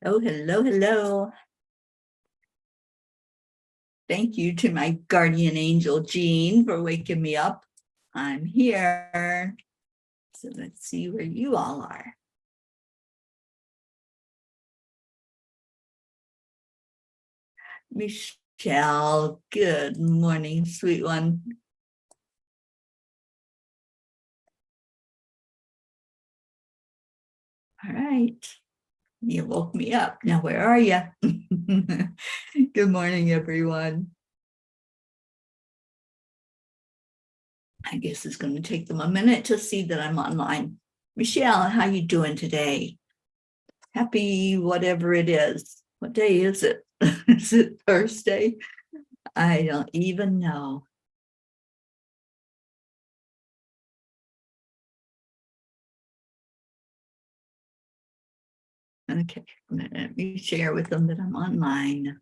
Oh, hello, hello. Thank you to my guardian angel, Jean, for waking me up. I'm here. So let's see where you all are. Michelle, good morning, sweet one. All right. You woke me up. Now, where are you? Good morning, everyone. I guess it's going to take them a minute to see that I'm online. Michelle, how you doing today? Happy whatever it is. What day is it? Is it Thursday? I don't even know. Okay, let me share with them that I'm online.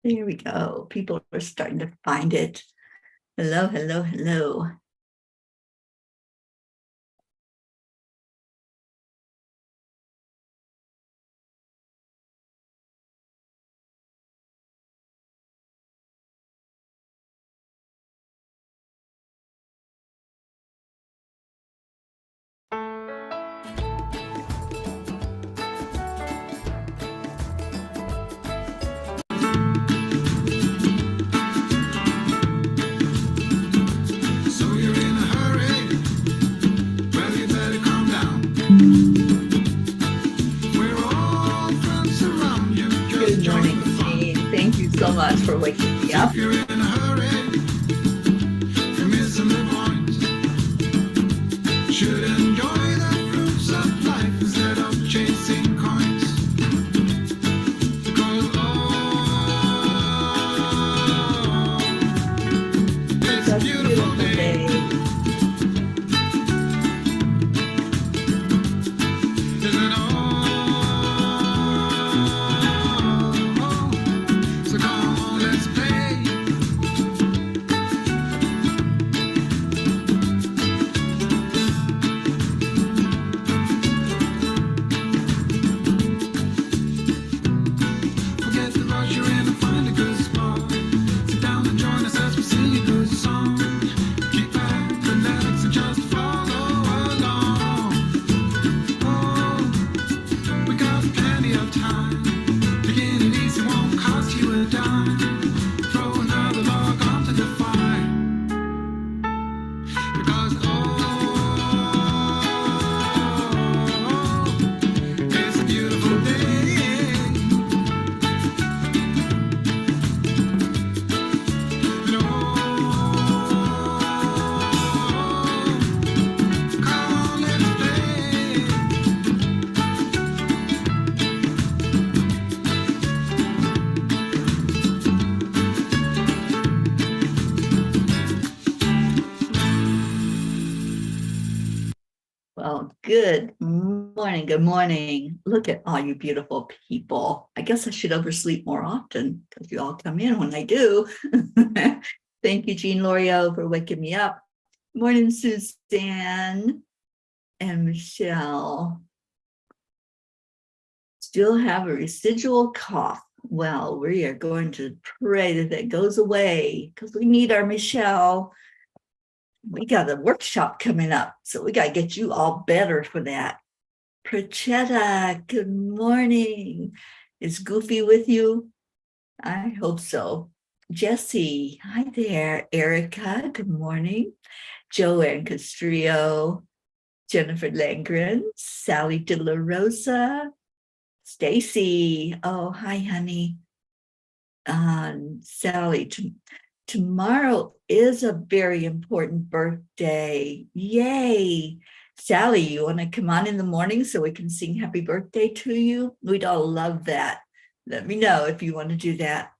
There we go. People are starting to find it. Hello, hello, hello. Good morning, Jean. Thank you so much for waking me up. Should enjoy the fruits of life instead of chasing coins. Because it's a beautiful day. Isn't so come on, let's play. Well, good morning. Good morning. Look at all you beautiful people. I guess I should oversleep more often because you all come in when I do. Thank you, Jean L'Oreal, for waking me up. Morning, Suzanne and Michelle. Still have a residual cough. Well, we are going to pray that goes away because we need our Michelle. We got a workshop coming up, so we got to get you all better for that. Prachetta, good morning. Is Goofy with you? I hope so. Jessie, hi there. Erica, good morning. Joanne Castrillo, Jennifer Langren, Sally De La Rosa, Stacy. Oh, hi, honey. Sally, tomorrow is a very important birthday. Yay. Sally, you want to come on in the morning so we can sing happy birthday to you? We'd all love that. Let me know if you want to do that.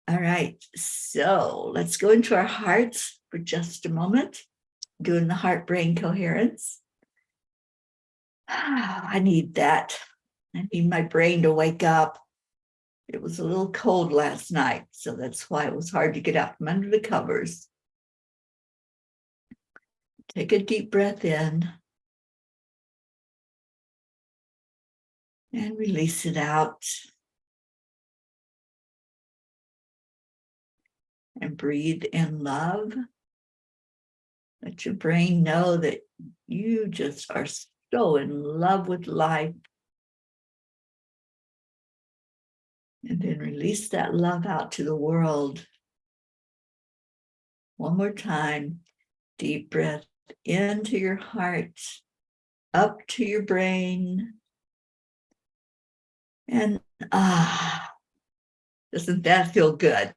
All right, so let's go into our hearts for just a moment. doing the heart-brain coherence. I need that. I need my brain to wake up. It was a little cold last night, so that's why it was hard to get out from under the covers. Take a deep breath in and release it out. And breathe in love. Let your brain know that you just are so in love with life. And then release that love out to the world. One more time. Deep breath into your heart, up to your brain. And doesn't that feel good?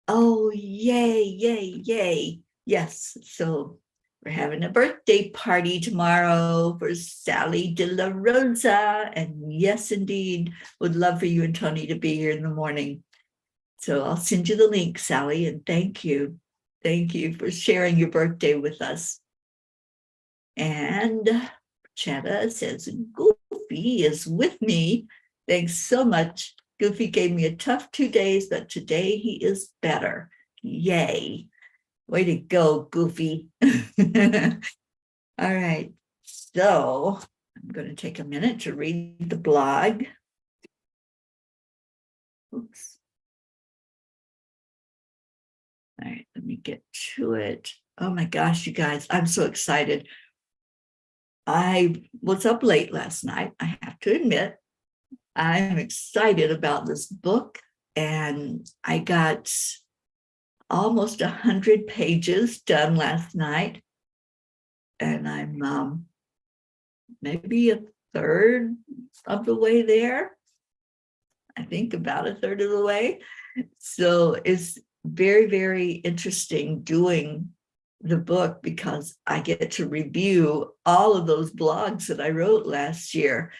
Oh, yay, yay, yay. Yes, so we're having a birthday party tomorrow for Sally De La Rosa. And yes, indeed, would love for you and Tony to be here in the morning. So I'll send you the link, Sally, and thank you. Thank you for sharing your birthday with us. And Chetta says, Goofy is with me. Thanks so much. Goofy gave me a tough 2 days, but today he is better. Yay. Way to go, Goofy. All right. So I'm going to take a minute to read the blog. Oops. All right, let me get to it. Oh my gosh, you guys, I'm so excited. I was up late last night, I have to admit. I'm excited about this book, and I got almost 100 pages done last night, and I'm maybe a third of the way there. I think about a third of the way. So it's very, very interesting doing the book because I get to review all of those blogs that I wrote last year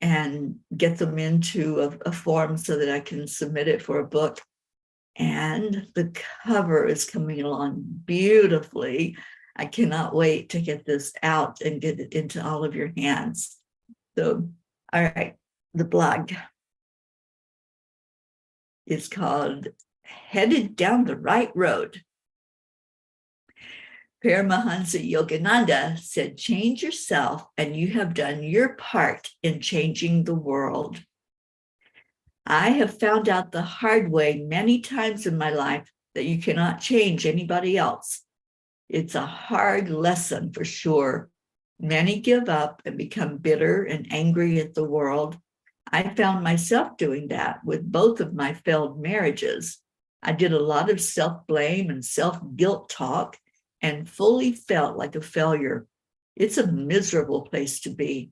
and get them into a form so that I can submit it for a book. And the cover is coming along beautifully. I cannot wait to get this out and get it into all of your hands. So, all right, the blog is called Headed Down the Right Road. Paramahansa Yogananda said, change yourself and you have done your part in changing the world. I have found out the hard way many times in my life that you cannot change anybody else. It's a hard lesson for sure. Many give up and become bitter and angry at the world. I found myself doing that with both of my failed marriages. I did a lot of self-blame and self-guilt talk and fully felt like a failure. It's a miserable place to be.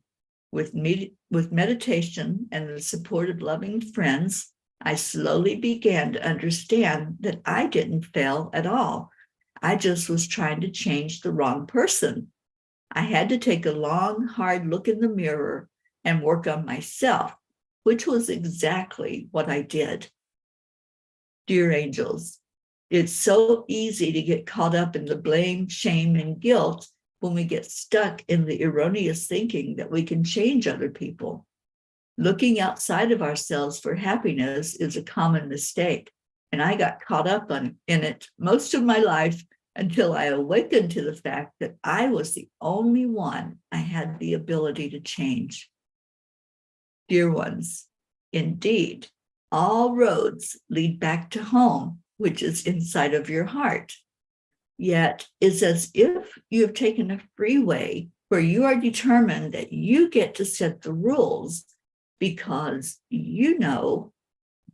With meditation and the support of loving friends, I slowly began to understand that I didn't fail at all. I just was trying to change the wrong person. I had to take a long, hard look in the mirror and work on myself, which was exactly what I did. Dear angels, it's so easy to get caught up in the blame, shame, and guilt when we get stuck in the erroneous thinking that we can change other people. Looking outside of ourselves for happiness is a common mistake, and I got caught up in it most of my life until I awakened to the fact that I was the only one I had the ability to change. Dear ones, indeed, all roads lead back to home, which is inside of your heart. Yet it's as if you have taken a freeway where you are determined that you get to set the rules because you know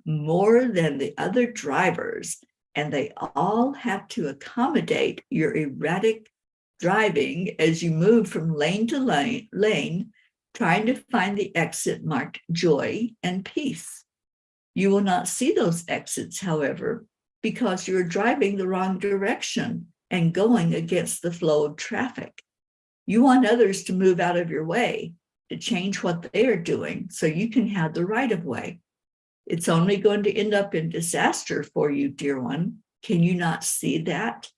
more than the other drivers, and they all have to accommodate your erratic driving as you move from lane to lane, trying to find the exit marked joy and peace. You will not see those exits, however, because you're driving the wrong direction and going against the flow of traffic. You want others to move out of your way, to change what they are doing so you can have the right of way. It's only going to end up in disaster for you, dear one. Can you not see that?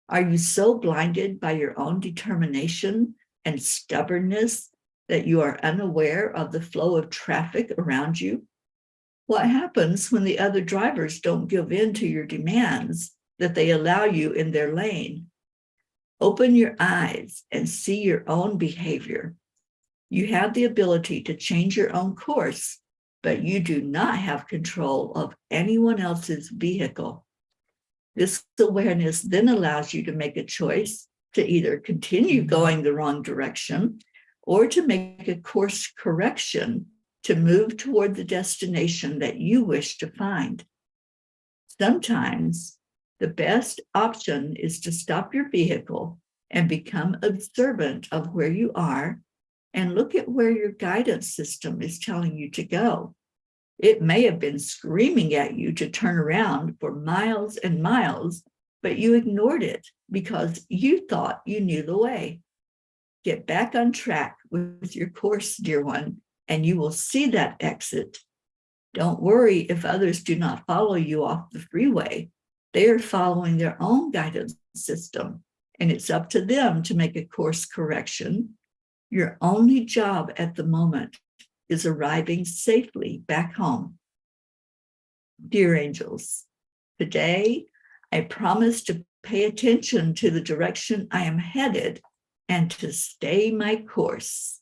Are you so blinded by your own determination and stubbornness that you are unaware of the flow of traffic around you? What happens when the other drivers don't give in to your demands that they allow you in their lane? Open your eyes and see your own behavior. You have the ability to change your own course, but you do not have control of anyone else's vehicle. This awareness then allows you to make a choice to either continue going the wrong direction or to make a course correction to move toward the destination that you wish to find. Sometimes the best option is to stop your vehicle and become observant of where you are and look at where your guidance system is telling you to go. It may have been screaming at you to turn around for miles and miles, but you ignored it because you thought you knew the way. Get back on track with your course, dear one, and you will see that exit. Don't worry if others do not follow you off the freeway. They are following their own guidance system, and it's up to them to make a course correction. Your only job at the moment is arriving safely back home. Dear angels, today I promise to pay attention to the direction I am headed and to stay my course.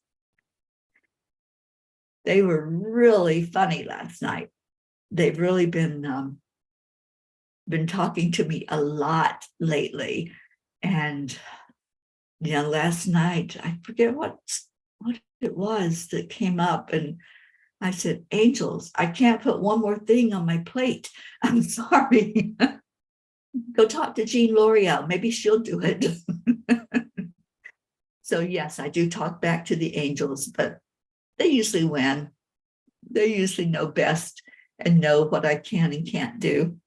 They were really funny last night. They've really been talking to me a lot lately. And last night, I forget what it was that came up, and I said, angels, I can't put one more thing on my plate. I'm sorry. Go talk to Jean L'Oreal. Maybe she'll do it. So yes, I do talk back to the angels, but they usually win. They usually know best and know what I can and can't do.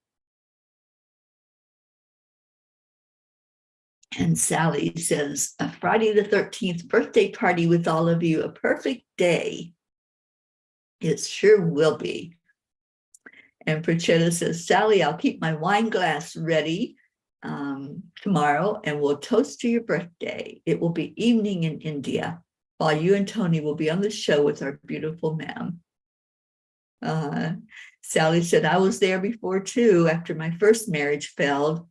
And Sally says, a Friday the 13th birthday party with all of you, a perfect day. It sure will be. And Prachetta says, Sally, I'll keep my wine glass ready tomorrow and we'll toast to your birthday. It will be evening in India while you and Tony will be on the show with our beautiful ma'am. Sally said, I was there before too, after my first marriage failed.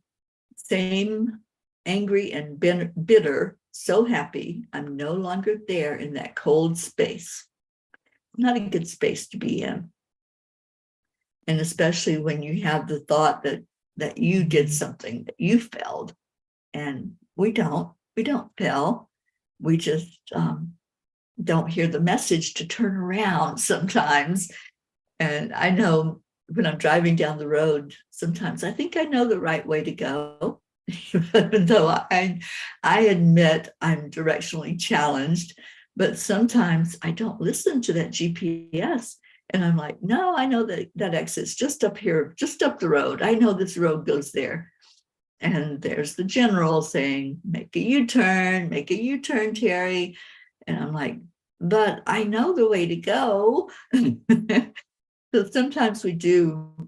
Same angry and bitter, so happy I'm no longer there in that cold space. Not a good space to be in. And especially when you have the thought that you did something, that you failed. And we don't fail. We just don't hear the message to turn around sometimes. And I know when I'm driving down the road, sometimes I think I know the right way to go. Even though I admit I'm directionally challenged, but sometimes I don't listen to that GPS. And I'm like, no, I know that exit's just up here, just up the road. I know this road goes there. And there's the general saying, make a U-turn, Teri. And I'm like, but I know the way to go. So sometimes we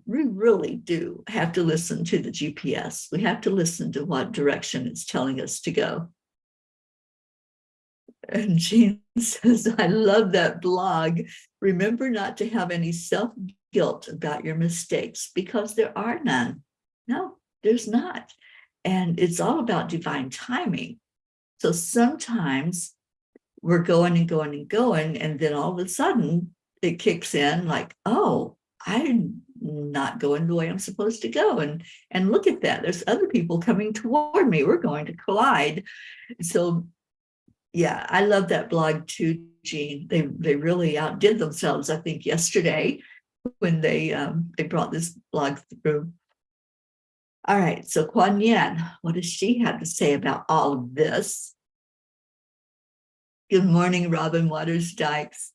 really do have to listen to the GPS. We have to listen to what direction it's telling us to go. And Jean says, I love that blog. Remember not to have any self-guilt about your mistakes because there are none. No, there's not. And it's all about divine timing. So sometimes we're going and going and going, and then all of a sudden it kicks in like, oh, I'm not going the way I'm supposed to go. And look at that. There's other people coming toward me. We're going to collide. So yeah, I love that blog too, Jean. They really outdid themselves, I think, yesterday when they brought this blog through. All right, so Kuan Yin, what does she have to say about all of this? Good morning, Robin Waters Dykes.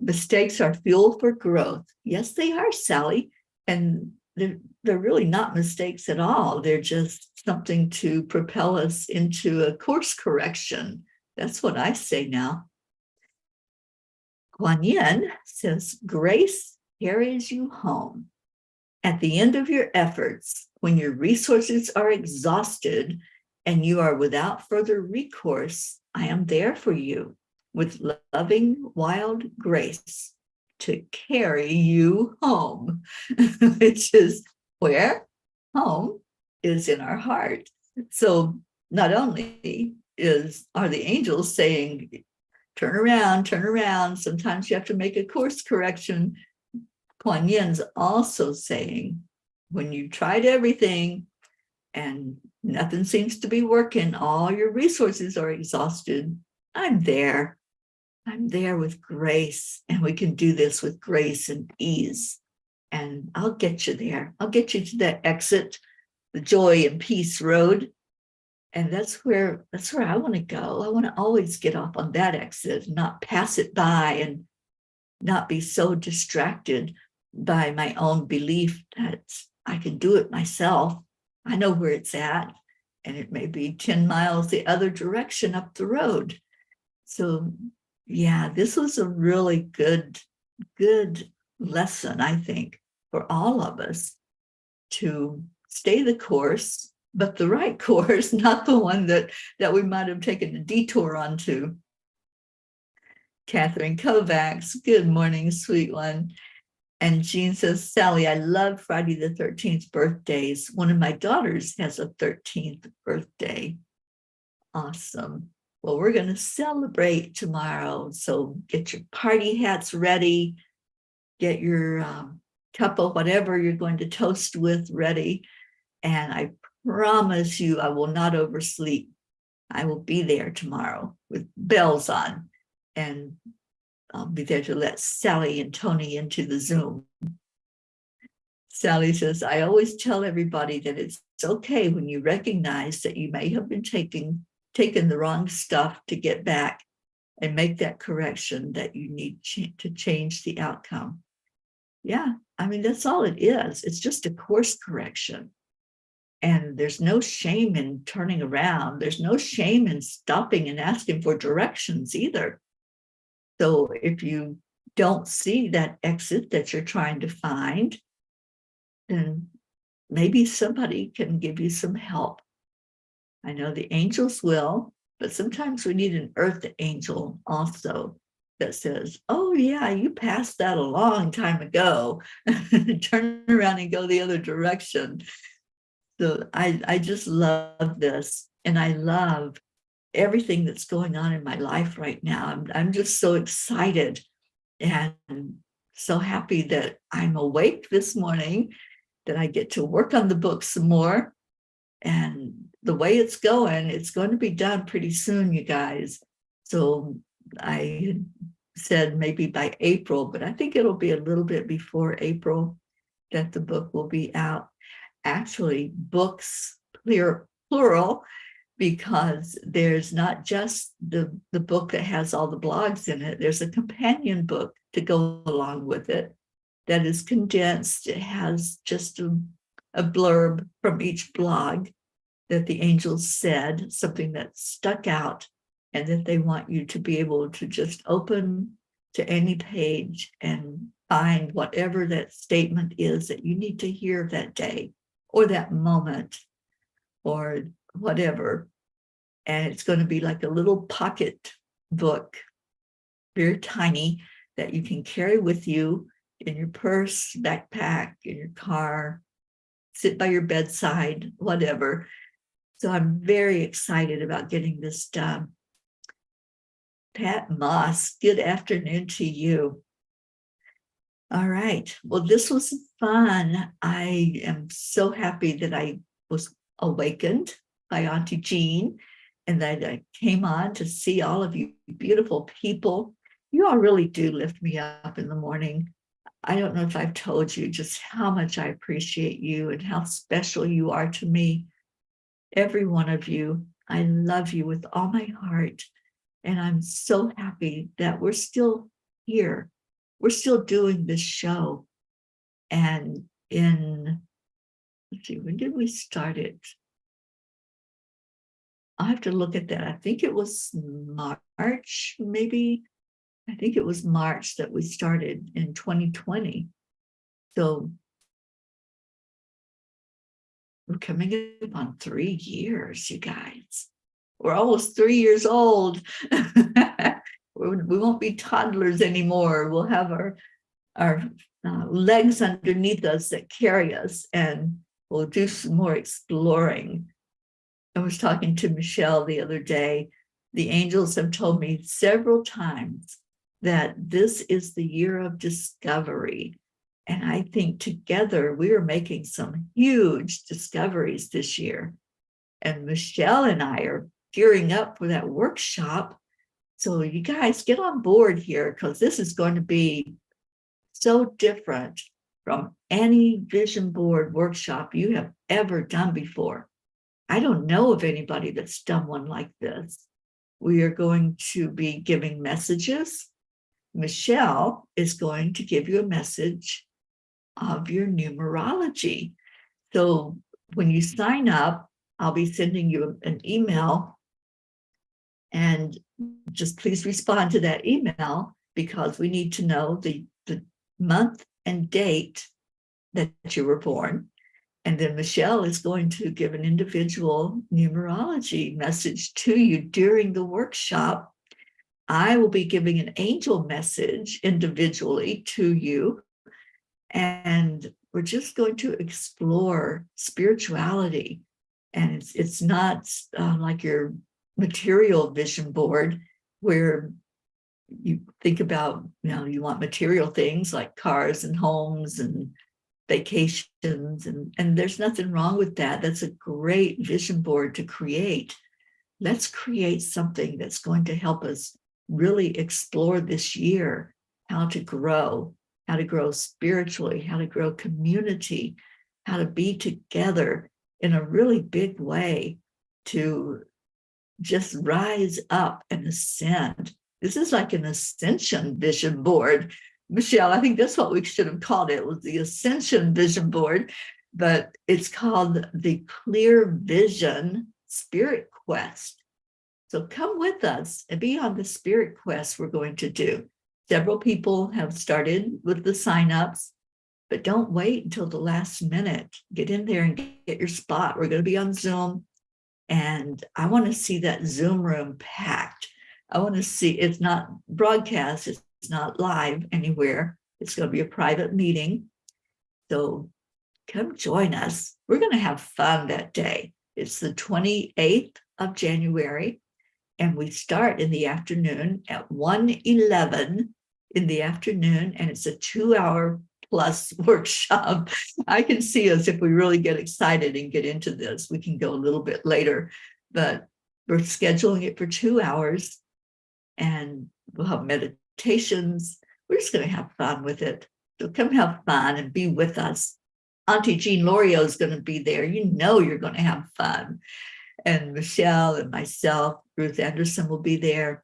Mistakes are fuel for growth. Yes, they are, Sally. And they're really not mistakes at all. They're just something to propel us into a course correction. That's what I say now. Kuan Yin says, grace carries you home. At the end of your efforts, when your resources are exhausted and you are without further recourse, I am there for you with loving, wild grace to carry you home, which is where home is in our heart. So not only are the angels saying, turn around, turn around. Sometimes you have to make a course correction. Kuan Yin's also saying, when you tried everything and nothing seems to be working, all your resources are exhausted, I'm there. I'm there with grace, and we can do this with grace and ease. And I'll get you there. I'll get you to that exit, the joy and peace road. And that's where I want to go. I want to always get off on that exit, not pass it by and not be so distracted by my own belief that I can do it myself. I know where it's at, and it may be 10 miles the other direction up the road. So yeah, this was a really good lesson, I think, for all of us to stay the course, but the right course, not the one that we might have taken a detour onto. Catherine Kovacs, good morning, sweet one. And Jean says, Sally, I love Friday the 13th birthdays. One of my daughters has a 13th birthday. Awesome. Well, we're going to celebrate tomorrow. So get your party hats ready. Get your Cuppa, whatever you're going to toast with, ready. And I promise you, I will not oversleep. I will be there tomorrow with bells on. And I'll be there to let Sally and Tony into the Zoom. Sally says, I always tell everybody that it's okay when you recognize that you may have been taking the wrong stuff to get back and make that correction that you need to change the outcome. Yeah, I mean, that's all it is. It's just a course correction. And there's no shame in turning around. There's no shame in stopping and asking for directions either. So if you don't see that exit that you're trying to find, then maybe somebody can give you some help. I know the angels will, but sometimes we need an earth angel also that says, oh yeah, you passed that a long time ago. Turn around and go the other direction. So I just love this. And I love everything that's going on in my life right now. I'm just so excited and so happy that I'm awake this morning, that I get to work on the book some more. And the way it's going to be done pretty soon, you guys. So I said maybe by April, but I think it'll be a little bit before April that the book will be out. Actually, books, plural, because there's not just the book that has all the blogs in it. There's a companion book to go along with it that is condensed. It has just a blurb from each blog that the angels said, something that stuck out, and that they want you to be able to just open to any page and find whatever that statement is that you need to hear that day or that moment or whatever. And it's going to be like a little pocket book, very tiny, that you can carry with you in your purse, backpack, in your car, sit by your bedside, whatever. So I'm very excited about getting this done. Pat Moss, good afternoon to you. All right. Well, this was fun. I am so happy that I was awakened by Auntie Jean and that I came on to see all of you beautiful people. You all really do lift me up in the morning. I don't know if I've told you just how much I appreciate you and how special you are to me. Every one of you. I love you with all my heart. And I'm so happy that we're still here. We're still doing this show. And let's see, when did we start it? I'll have to look at that. I think it was March, maybe. I think it was March that we started in 2020. So we're coming up on 3 years, you guys. We're almost 3 years old. We won't be toddlers anymore. We'll have our legs underneath us that carry us, and we'll do some more exploring. I was talking to Michelle the other day. The angels have told me several times that this is the year of discovery. And I think together we are making some huge discoveries this year. And Michelle and I are gearing up for that workshop. So you guys get on board here, because this is going to be so different from any vision board workshop you have ever done before. I don't know of anybody that's done one like this. We are going to be giving messages. Michelle is going to give you a message of your numerology. So when you sign up, I'll be sending you an email, and just please respond to that email, because we need to know the month and date that you were born. And then Michelle is going to give an individual numerology message to you during the workshop. I will be giving an angel message individually to you. And we're just going to explore spirituality. And it's not like your material vision board, where you think about, you want material things like cars and homes and vacations, and there's nothing wrong with that. That's a great vision board to create. Let's create something that's going to help us really explore this year how to grow spiritually, how to grow community, how to be together in a really big way, to just rise up and ascend. This is like an ascension vision board. Michelle, I think that's what we should have called it, was the Ascension Vision Board, but it's called the Clear Vision Spirit Quest. So come with us and be on the Spirit Quest we're going to do. Several people have started with the signups, but don't wait until the last minute. Get in there and get your spot. We're going to be on Zoom, and I want to see that Zoom room packed. I want to see, it's not broadcast, it's not live anywhere. It's going to be a private meeting. So come join us. We're going to have fun that day. It's the 28th of January, and we start in the afternoon at 1:11 in the afternoon, and it's a 2-hour plus workshop. I can see us, if we really get excited and get into this, we can go a little bit later, but we're scheduling it for 2 hours, and we'll have meditations. We're just going to have fun with it. So come have fun and be with us. Auntie Jean Lorio is going to be there. You know you're going to have fun. And Michelle and myself, Ruth Anderson, will be there.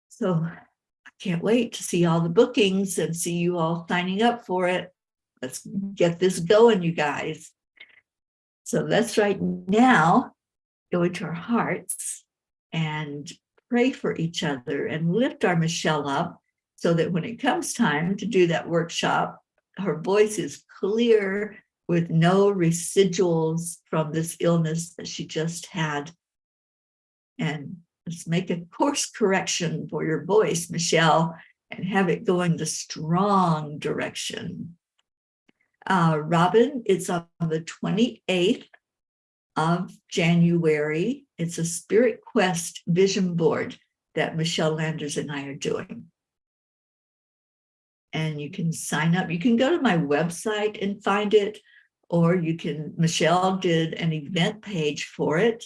So I can't wait to see all the bookings and see you all signing up for it. Let's get this going, you guys. So let's right now go into our hearts and pray for each other and lift our Michelle up, so that when it comes time to do that workshop, her voice is clear with no residuals from this illness that she just had. And let's make a course correction for your voice, Michelle, and have it going the strong direction. Robin, it's on the 28th of January. It's a Spirit Quest vision board that Michelle Landers and I are doing. And you can sign up. You can go to my website and find it, or Michelle did an event page for it.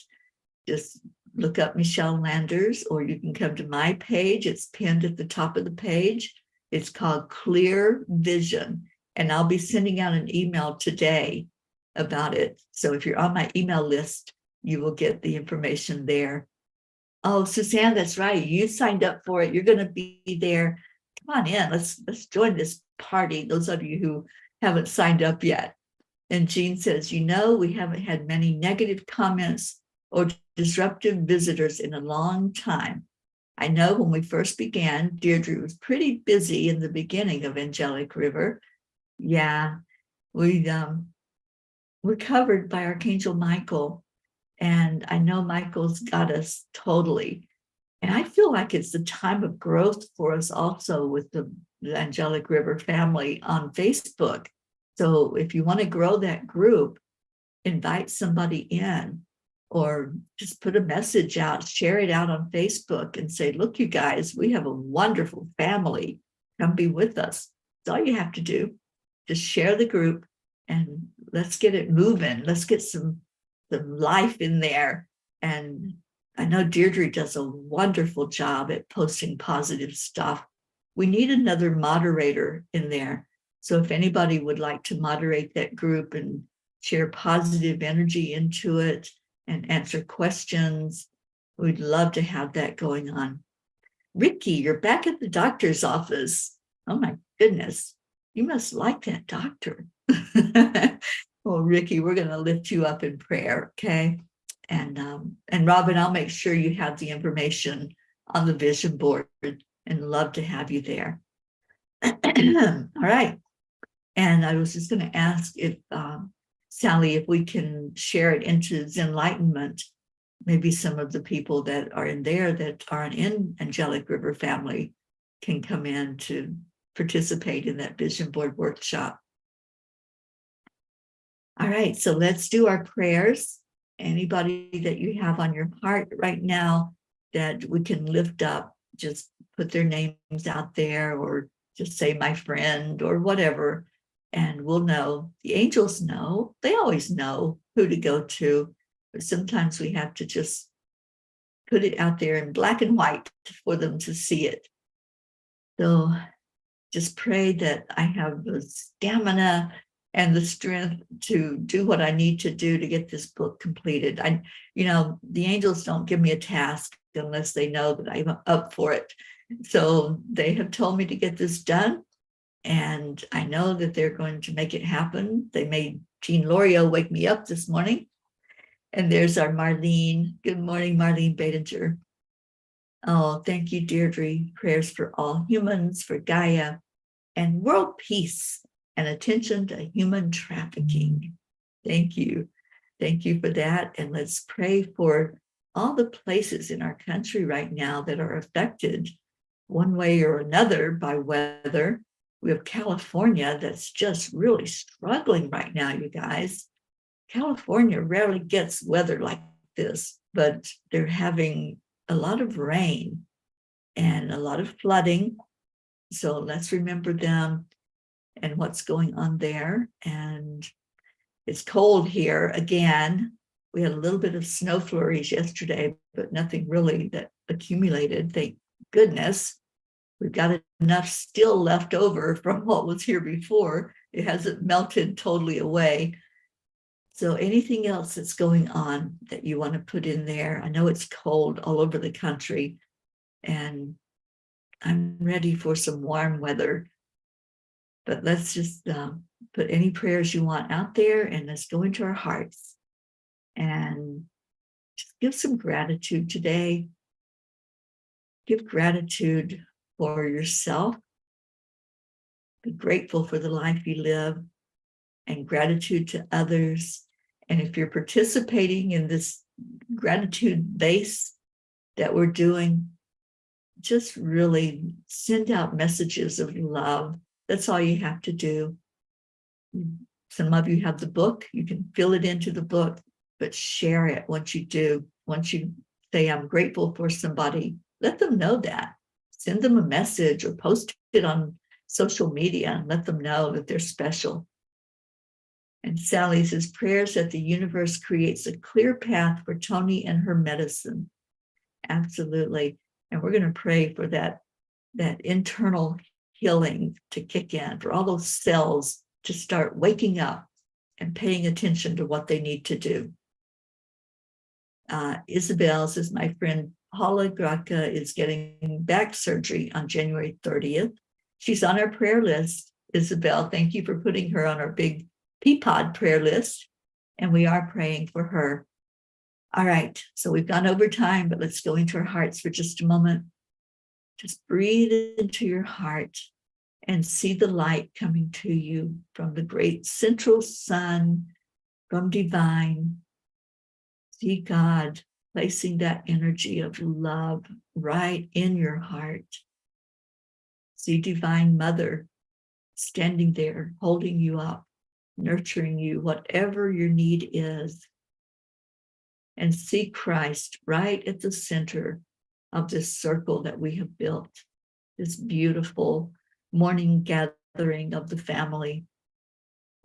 Just look up Michelle Landers, or you can come to my page. It's pinned at the top of the page. It's called Clear Vision. And I'll be sending out an email today about it. So if you're on my email list, you will get the information there. Oh, Suzanne, that's right. You signed up for it. You're going to be there. Come on in. Let's join this party. Those of you who haven't signed up yet. And Jean says, we haven't had many negative comments or disruptive visitors in a long time. I know when we first began, Deirdre was pretty busy in the beginning of Angelic River. Yeah, we're covered by Archangel Michael, and I know Michael's got us totally. And I feel like it's the time of growth for us also with the Angelic River family on Facebook. So if you want to grow that group, invite somebody in or just put a message out, share it out on Facebook and say, look, you guys, we have a wonderful family. Come be with us. That's all you have to do. Just share the group and let's get it moving. Let's get some life in there. And I know Deirdre does a wonderful job at posting positive stuff. We need another moderator in there. So if anybody would like to moderate that group and share positive energy into it and answer questions, we'd love to have that going on. Ricky, you're back at the doctor's office. Oh my goodness, you must like that doctor. Well, Ricky, we're going to lift you up in prayer, okay? And Robin, I'll make sure you have the information on the vision board and love to have you there. All right. And I was just going to ask if, Sally, if we can share it into Zenlightenment, maybe some of the people that are in there that aren't in Angelic River family can come in to participate in that vision board workshop. All right, so let's do our prayers. Anybody that you have on your heart right now that we can lift up, just put their names out there or just say my friend or whatever, and we'll know. The angels know. They always know who to go to, but sometimes we have to just put it out there in black and white for them to see it. So just pray that I have the stamina and the strength to do what I need to do to get this book completed. The angels don't give me a task unless they know that I'm up for it. So they have told me to get this done, and I know that they're going to make it happen. They made Jean Lorio wake me up this morning. And there's our Marlene. Good morning, Marlene Bedinger. Oh, thank you, Deirdre. Prayers for all humans, for Gaia, and world peace and attention to human trafficking. Thank you. Thank you for that. And let's pray for all the places in our country right now that are affected one way or another by weather. We have California that's just really struggling right now, you guys. California rarely gets weather like this, but they're having a lot of rain and a lot of flooding. So let's remember them and what's going on there. And it's cold here again. We had a little bit of snow flurries yesterday, but nothing really that accumulated, thank goodness. We've got enough still left over from what was here before. It hasn't melted totally away. So anything else that's going on that you want to put in there? I know it's cold all over the country, and I'm ready for some warm weather. But let's just put any prayers you want out there, and let's go into our hearts and just give some gratitude today. Give gratitude for yourself. Be grateful for the life you live, and gratitude to others. And if you're participating in this gratitude base that we're doing, just really send out messages of love. That's all you have to do. Some of you have the book, you can fill it into the book, but share it once you do. Once you say, I'm grateful for somebody, let them know that. Send them a message or post it on social media and let them know that they're special. And Sally says, prayers that the universe creates a clear path for Toni and her medicine. Absolutely. And we're going to pray for that internal healing to kick in, for all those cells to start waking up and paying attention to what they need to do. Isabel says, my friend Paula Graca is getting back surgery on January 30th. She's on our prayer list. Isabel, thank you for putting her on our big Peapod prayer list, and we are praying for her. All right, so we've gone over time, but let's go into our hearts for just a moment. Just breathe into your heart and see the light coming to you from the great central sun, from divine. See God placing that energy of love right in your heart. See Divine Mother standing there, holding you up, nurturing you, whatever your need is. And see Christ right at the center of this circle that we have built, this beautiful morning gathering of the family.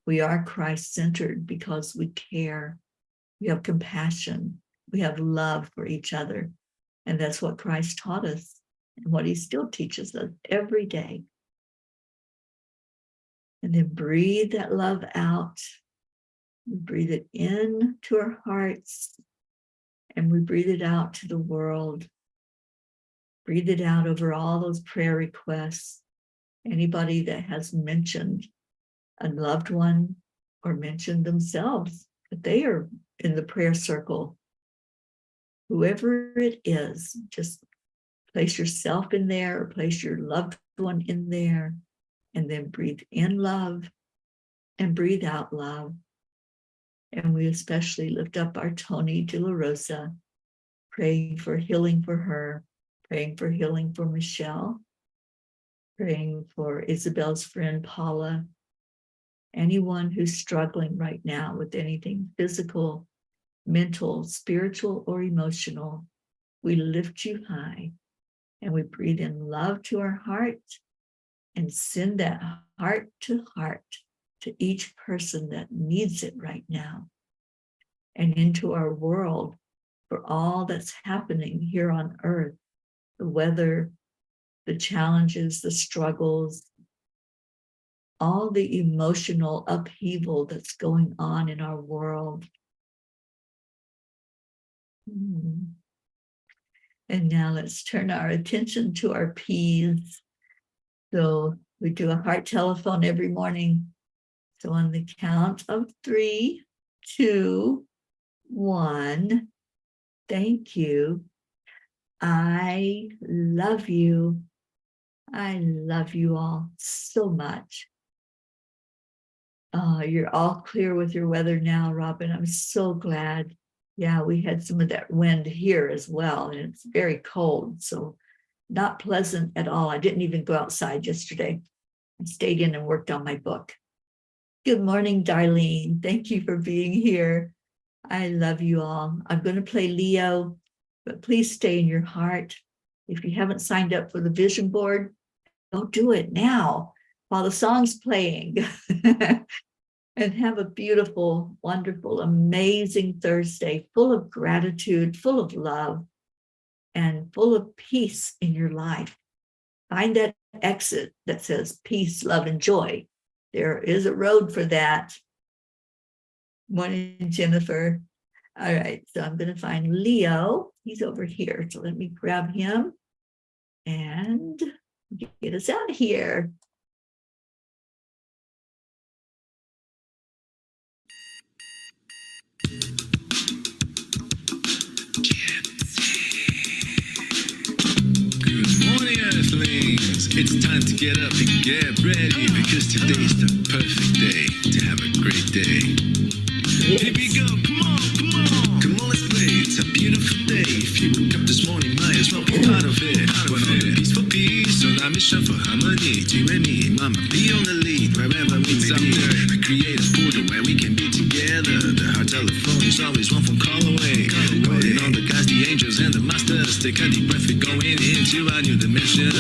We are Christ-centered because we care. We have compassion. We have love for each other. And that's what Christ taught us and what he still teaches us every day. And then breathe that love out. We breathe it in to our hearts and we breathe it out to the world. Breathe it out over all those prayer requests. Anybody that has mentioned a loved one or mentioned themselves, that they are in the prayer circle. Whoever it is, just place yourself in there or place your loved one in there, and then breathe in love and breathe out love. And we especially lift up our Tony De La Rosa, praying for healing for her, praying for healing for Michelle, praying for Isabel's friend Paula, anyone who's struggling right now with anything physical, mental, spiritual, or emotional. We lift you high and we breathe in love to our heart and send that heart to each person that needs it right now, and into our world for all that's happening here on earth, the weather, the challenges, the struggles, all the emotional upheaval that's going on in our world. And now let's turn our attention to our P's. So we do a heart telephone every morning. So on the count of 3, 2, 1, thank you. I love you. I love you all so much. You're all clear with your weather now, Robin. I'm so glad. Yeah, we had some of that wind here as well, and it's very cold, so not pleasant at all. I didn't even go outside yesterday. I stayed in and worked on my book. Good morning, Darlene. Thank you for being here. I love you all. I'm going to play Leo, but please stay in your heart. If you haven't signed up for the vision board, go do it now while the song's playing. And have a beautiful, wonderful, amazing Thursday, full of gratitude, full of love, and full of peace in your life. Find that exit that says peace, love, and joy. There is a road for that. Morning, Jennifer. All right, so I'm going to find Leo. He's over here. So let me grab him and get us out of here. It's time to get up and get ready because today's the perfect day to have a great day. Yes. Here we go, come on, come on. Come on, let's play. It's a beautiful day. If you woke up this morning, might as well be part of it. One on the peace for peace, on our mission for harmony. You and me, mama, be on the lead wherever we may be. We create a portal where we can be together. The heart telephone is always one phone call away. Calling on the guys, the angels, and the masters. Take a deep breath, we're going into a new dimension.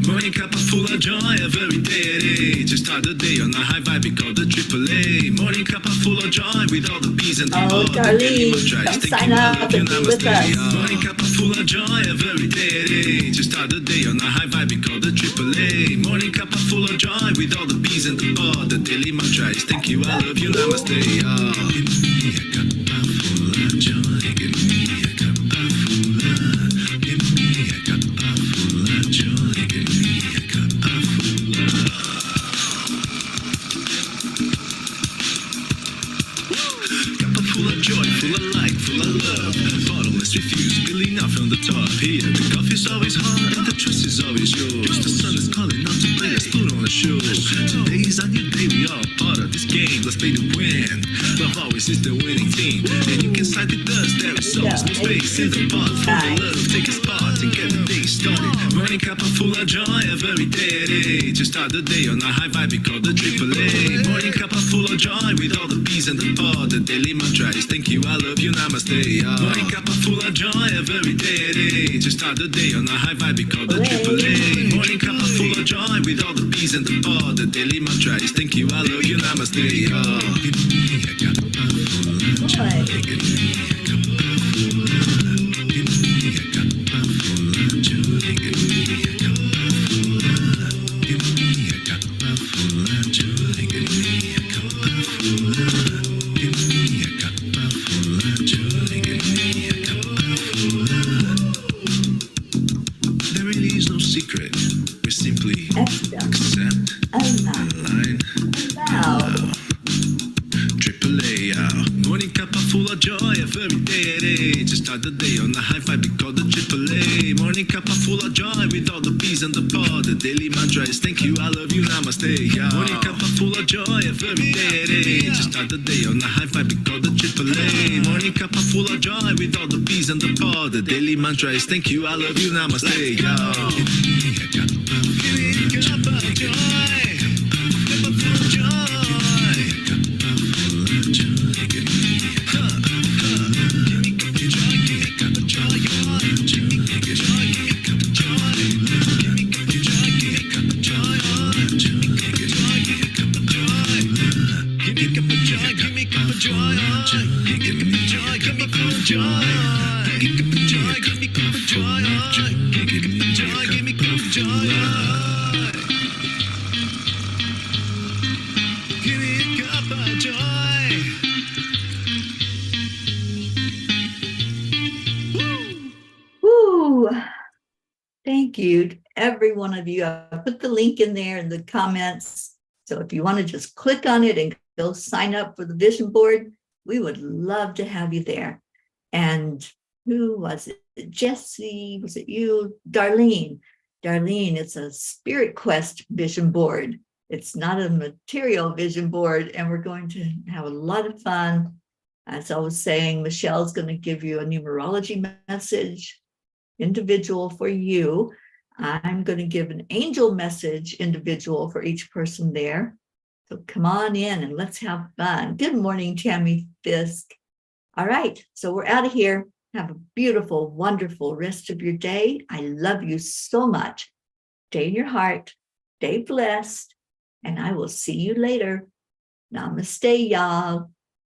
Morning cup of full of joy every day. To start the day on a high vibe, we call the AAA. Morning cup of full of joy with all the P's and the O's. Darlene, come sign up and be with us. Morning cup of full of joy every day. To start the day on a high vibe, we call the AAA. Morning cup of full of joy with all the P's and the O's. The daily mantra is thank you, I love you, namaste. Give me a cup of full of joy. Give me a cup of full of. Give me a cup of full of joy. Give me a cup of full of. Cup of full of joy, full of light, full of love. Bottomless refuse, spilling out from the top. Here, the coffee's always hot and the choice is always yours. The sun is calling out to play. Let's put on a show. Today's a new day. We are part of this game. Let's play to win. Love always is the winning team. And you can side with us. There is always no space in the pot. For the love, take a spot and get the day started. Morning cup of full of joy every day. To start the day on a high vibe, we call the AAA. Morning cup of full of joy with all the peas and the pod. The daily mantra is thank you, I love you, namaste. Morning cup of full of joy every day. To start the day on a high vibe, we call the AAA. Morning cup of full of joy with all the peas and the pod. The daily mantra is thank you, I love you, namaste. There really is no secret. We simply accept, align, allow. AAA, morning cup of full of joy every day. Just start the day on a high vibe, we call the AAA. Morning cup of full of joy with all the peas and the pod. The daily mantra is thank you, I love you, namaste. Morning cup of full of joy every day. Just start the day on a high vibe, we call the AAA. Morning cup of full of joy with all the peas and the pod. The daily mantra is thank you, I love you, namaste. Give me a cup of joy, cup of full of joy. Woo! Thank you to every one of you. I put the link in there in the comments. So if you want to just click on it and go sign up for the vision board, we would love to have you there. And who was it? Jesse, was it you? Darlene. Darlene, it's a Spirit Quest vision board. It's not a material vision board, and we're going to have a lot of fun. As I was saying, Michelle's going to give you a numerology message, individual for you. I'm going to give an angel message, individual for each person there. So come on in and let's have fun. Good morning, Tammy Fisk. All right, so we're out of here. Have a beautiful, wonderful rest of your day. I love you so much. Stay in your heart, stay blessed, and I will see you later. Namaste, y'all.